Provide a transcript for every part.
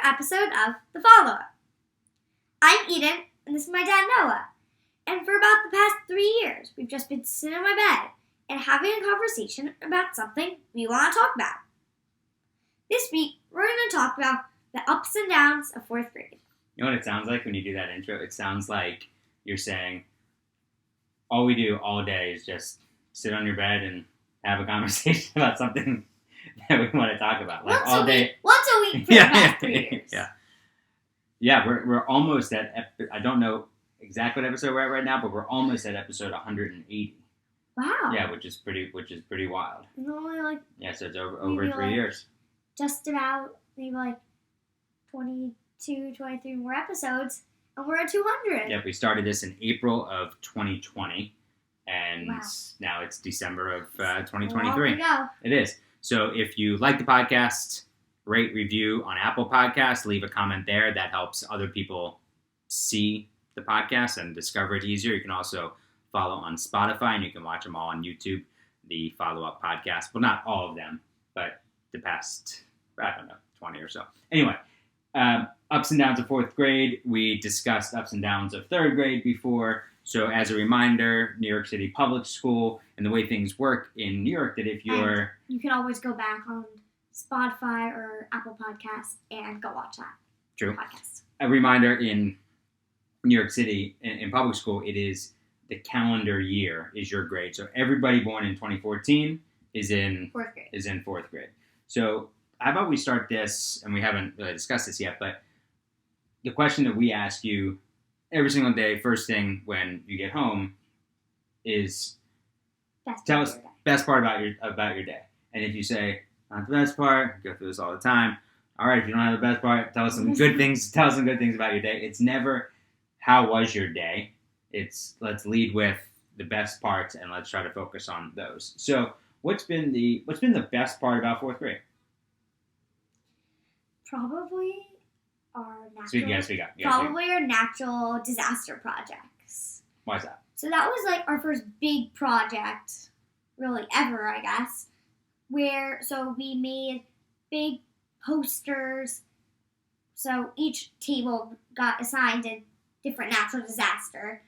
episode of The Follow-Up. I'm Eden, and this is my dad, Noah. And for about the past 3 years, we've just been sitting on my bed and having a conversation about something we want to talk about. This week, we're going to talk about the ups and downs of 4th grade. You know what it sounds like when you do that intro? It sounds like you're saying, all we do all day is just sit on your bed and have a conversation about something that we want to talk about. Like once all day. Once a week for the past 3 years. Yeah, we're almost at, I don't know exactly what episode we're at right now, but we're almost at episode 180. Wow. Yeah, which is pretty wild. It's only like Yeah, so it's over 3 years. just about maybe like 22, 23 more episodes, and we're at 200. Yep, we started this in April of 2020, and Wow. now it's December of Long 2023. ago. It is. So if you like the podcast, rate, review on Apple Podcasts, leave a comment there. That helps other people see the podcast and discover it easier. You can also follow on Spotify, and you can watch them all on YouTube, the Follow-Up podcast. Well, not all of them, but the past, 20 or so. Anyway, ups and downs of 4th grade. We discussed ups and downs of 3rd grade before. So as a reminder, New York City Public School and the way things work in New York, that if you're... And you can always go back on Spotify or Apple Podcasts and go watch that podcast. A reminder, in New York City, in public school, it is the calendar year is your grade. So everybody born in 2014 is in 4th grade. Is in 4th grade. So how about we start this, and we haven't really discussed this yet, but the question that we ask you every single day, first thing when you get home, is tell us best part about your day. And if you say not the best part, go through this all the time. All right, if you don't have the best part, tell us some good things. Tell us some good things about your day. It's never how was your day. It's let's lead with the best parts and let's try to focus on those. So what's been the best part about 4th grade? Probably our natural. Speak up. Probably our natural disaster projects. Why is that? So that was like our first big project, really ever, I guess. So we made big posters. So each table got assigned a different natural disaster,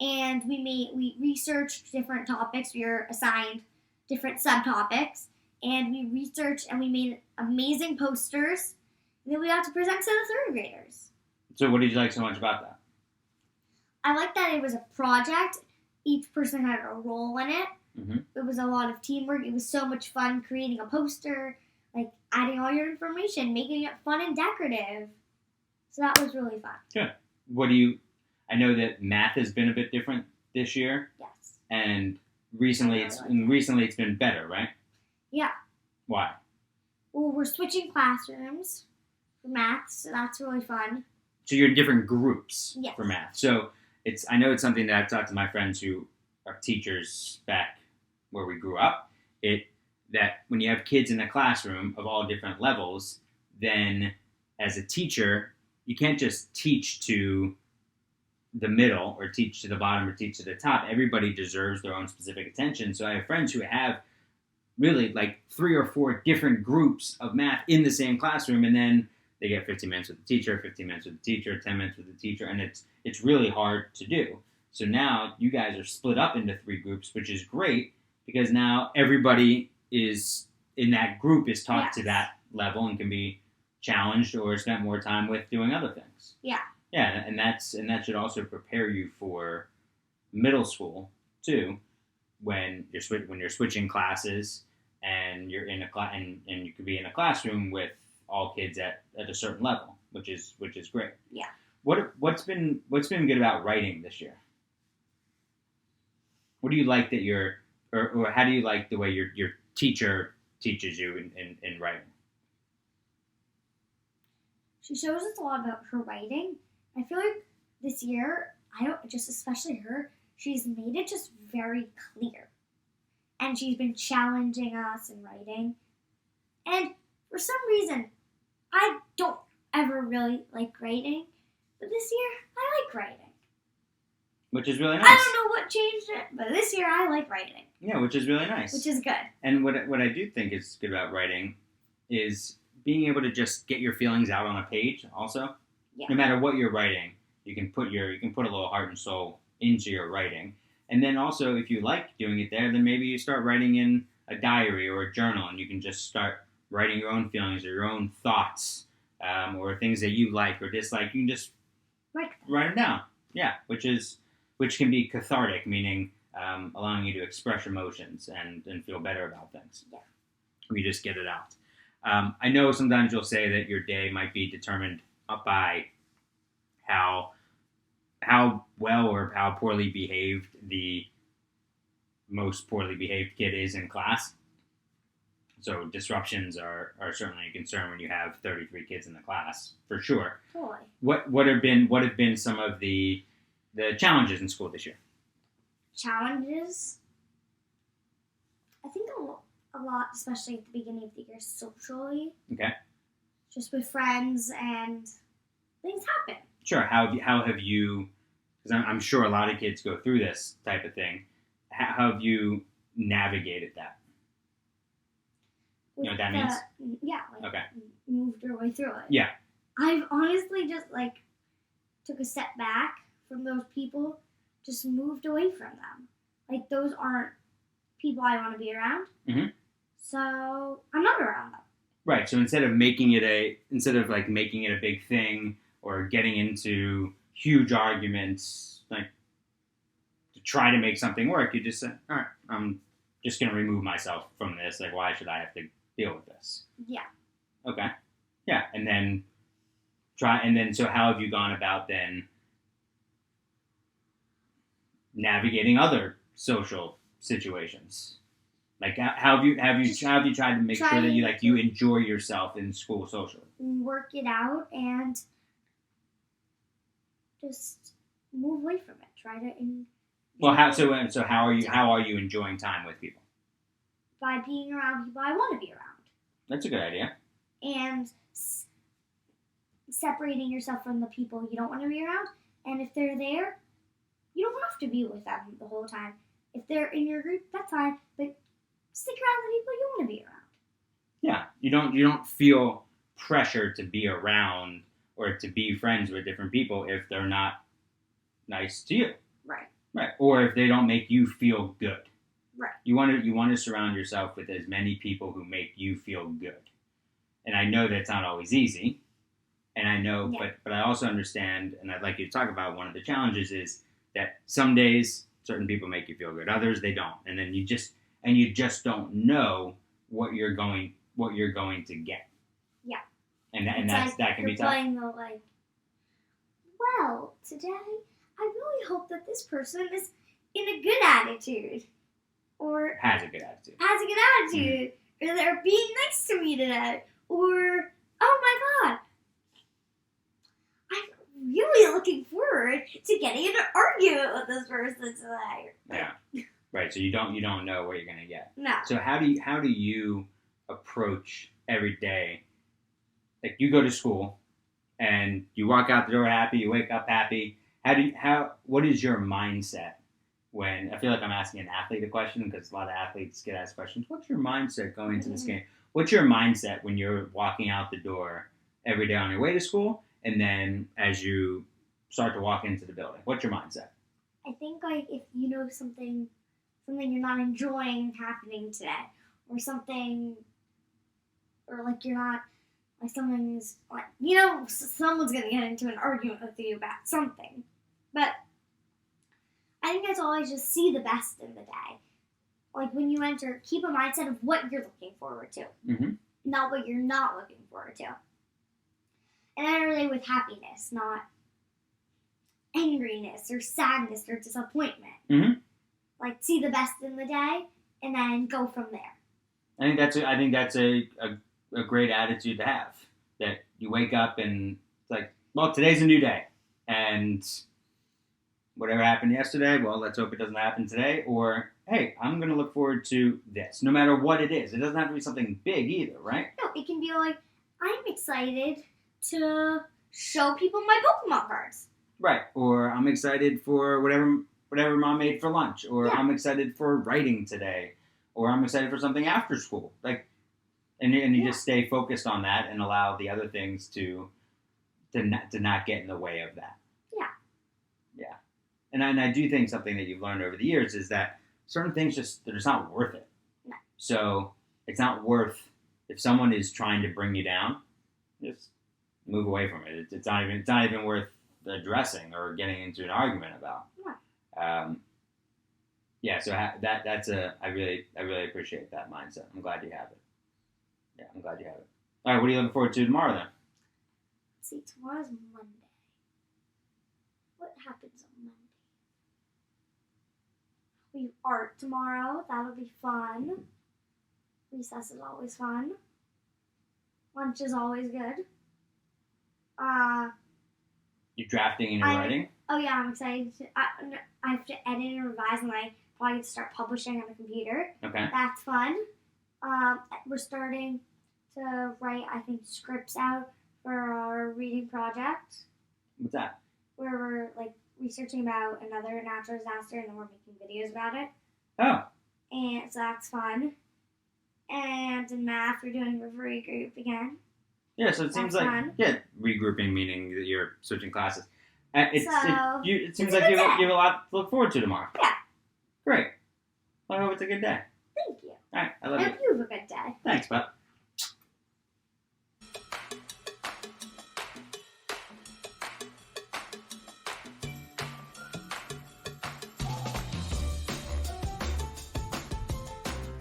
and we researched different topics. We were assigned different subtopics, and we researched and we made amazing posters. And then we got to present to the 3rd graders. So what did you like so much about that? I like that it was a project. Each person had a role in it. Mm-hmm. It was a lot of teamwork. It was so much fun creating a poster, like adding all your information, making it fun and decorative. So that was really fun. Good. I know that math has been a bit different this year. Yes. And recently it's been better, right? Yeah. Why? Well, we're switching classrooms for math, so that's really fun. So you're in different groups Yes. for math. So I know it's something that I've talked to my friends who are teachers back where we grew up. That when you have kids in a classroom of all different levels, then as a teacher, you can't just teach to the middle or teach to the bottom or teach to the top. Everybody deserves their own specific attention. So I have friends who have really like 3 or 4 different groups of math in the same classroom, and then they get 15 minutes with the teacher, 15 minutes with the teacher, 10 minutes with the teacher, and it's really hard to do. So now you guys are split up into 3 groups, which is great because now everybody is in that group is taught to that level and can be challenged or spent more time with doing other things. Yeah. Yeah, and that should also prepare you for middle school too, when you're switching classes and you're in and you could be in a classroom with all kids at a certain level, which is great. Yeah. What's been good about writing this year? What do you like that or how do you like the way your teacher teaches you in writing? She shows us a lot about her writing. I feel like this year, especially her, she's made it just very clear. And she's been challenging us in writing. And for some reason, I don't ever really like writing. But this year, I like writing. Which is really nice. I don't know what changed it, but this year I like writing. Yeah, which is really nice. Which is good. And what I do think is good about writing is being able to just get your feelings out on a page also. Yeah. No matter what you're writing, you can put a little heart and soul into your writing. And then also, if you like doing it there, then maybe you start writing in a diary or a journal, and you can just start writing your own feelings or your own thoughts, or things that you like or dislike. You can just write them down. Yeah, which can be cathartic, meaning allowing you to express emotions and feel better about things. Yeah. You just get it out. I know sometimes you'll say that your day might be determined by how well or how poorly behaved the most poorly behaved kid is in class. So disruptions are certainly a concern when you have 33 kids in the class, for sure. Totally. What have been some of the challenges in school this year? Challenges? I think a lot, especially at the beginning of the year, socially. Okay. Just with friends and things happen. Sure. How have you? Because I'm sure a lot of kids go through this type of thing. How have you navigated that? You know what that means? Yeah. Okay. Moved your way through it. Yeah. I've honestly just took a step back from those people, just moved away from them. Those aren't people I want to be around. Mm-hmm. So I'm not around them. Right. So instead of making it a big thing or getting into huge arguments, to try to make something work, you just say, all right, I'm just going to remove myself from this. Why should I have to deal with this? Yeah. Okay. Yeah. And then so how have you gone about then navigating other social situations? How have you tried to make sure that you enjoy yourself in school socially? Work it out and just move away from it. Try to. Well, how are you enjoying time with people? By being around people I want to be around. That's a good idea. And separating yourself from the people you don't want to be around. And if they're there, you don't have to be with them the whole time. If they're in your group, that's fine. But stick around the people you want to be around. Yeah, you don't feel pressure to be around or to be friends with different people if they're not nice to you. Right. Right. Or if they don't make you feel good. Right. You want to surround yourself with as many people who make you feel good. And I know that's not always easy. And I know, but I also understand, and I'd like you to talk about one of the challenges is that some days certain people make you feel good, others they don't, and then you just don't know what you're going to get. Yeah. And that can be tough. Playing well, today I really hope that this person is in a good attitude, or has a good attitude, mm-hmm. Or they're being nice to me today, or oh my god, I'm really looking forward to getting in an argument with this person today. Yeah, right. So you don't know what you're gonna get. No. So how do you approach every day? You go to school and you walk out the door happy, you wake up happy. What is your mindset when, I feel like I'm asking an athlete a question because a lot of athletes get asked questions. What's your mindset going into this game? What's your mindset when you're walking out the door every day on your way to school and then as you start to walk into the building? What's your mindset? I think if you know something you're not enjoying happening today, or something, or you're not, something's someone's gonna get into an argument with you about something. But I think that's always just see the best in the day. When you enter, keep a mindset of what you're looking forward to, mm-hmm. not what you're not looking forward to. And enter the day with happiness, not angriness or sadness or disappointment. Mm-hmm. See the best in the day and then go from there. I think that's a great attitude to have. That you wake up and it's today's a new day, and whatever happened yesterday, let's hope it doesn't happen today. Or hey, I'm going to look forward to this, no matter what it is. It doesn't have to be something big either, right? No, it can be I'm excited to show people my Pokemon cards. Right, or I'm excited for whatever mom made for lunch, or I'm excited for writing today, or I'm excited for something after school. and you Yeah. just stay focused on that and allow the other things to not get in the way of that. Yeah. Yeah. And I do think something that you've learned over the years is that certain things they're just not worth it. No. So it's not worth, if someone is trying to bring you down, just move away from it. It's not even worth addressing or getting into an argument about. Yeah. Yeah. So that's I really appreciate that mindset. I'm glad you have it. Yeah, I'm glad you have it. All right, what are you looking forward to tomorrow then? Let's see, tomorrow's Monday. What happens on Monday? We have art tomorrow. That'll be fun. Recess is always fun. Lunch is always good. You're drafting and you're writing? Oh yeah, I'm excited. I have to edit and revise, and I probably get to start publishing on the computer. Okay. That's fun. We're starting to write, I think, scripts out for our reading project. What's that? Where we're like researching about another natural disaster, and then we're making videos about it. Oh. And so that's fun. And in math, we're doing a regroup again. Yeah, so it seems That's like fun. regrouping, meaning that you're switching classes. It seems it's a like you good have day. a lot to look forward to tomorrow. Yeah. Great. Well, I hope it's a good day. Thank you. All right, I love I you. hope you have a good day. Thanks, bud.